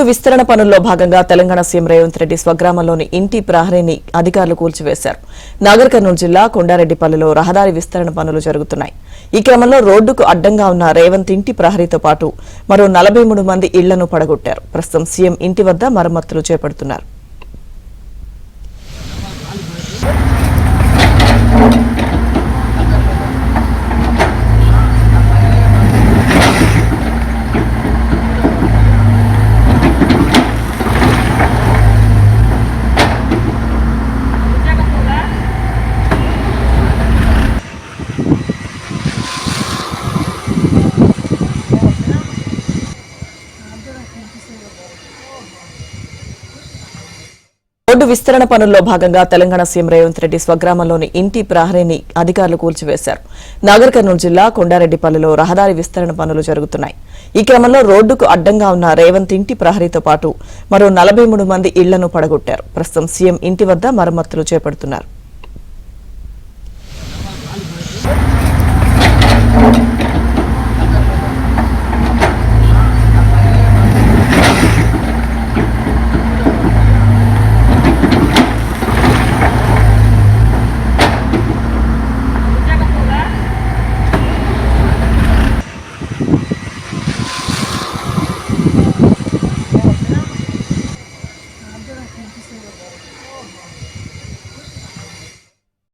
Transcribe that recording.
విస్తరణ పనుల్లో భాగంగా తెలంగాణ సీఎం రేవంత్ రెడ్డి స్వగ్రామంలోని ఇంటి ప్రహరీని అధికారులు కూల్చివేశారు. నాగర్ కర్నూలు జిల్లా కొండారెడ్డిపల్లిలో రహదారి విస్తరణ పనులు జరుగుతున్నాయి. ఈ క్రమంలో రోడ్డుకు అడ్డంగా ఉన్న రేవంత్ ఇంటి ప్రహరీతో పాటు మరో 43 మంది ఇళ్లను పడగొట్టారు. ప్రస్తుతం సీఎం ఇంటి వద్ద మరమ్మతులు చేపడుతున్నారు. రోడ్డు విస్తరణ పనుల్లో భాగంగా తెలంగాణ సీఎం రేవంత్ రెడ్డి స్వగ్రామంలోని ఇంటి ప్రహరీని అధికారులు కూల్చివేశారు. నాగర్ కర్నూలు జిల్లా కొండారెడ్డిపల్లిలో రహదారి విస్తరణ పనులు జరుగుతున్నాయి. ఈ క్రమంలో రోడ్డుకు అడ్డంగా ఉన్న రేవంత్ ఇంటి ప్రహరీతో పాటు మరో 43 మంది ఇళ్లను పడగొట్టారు. ప్రస్తుతం సీఎం ఇంటి వద్ద మరమ్మతులు చేపడుతున్నారు.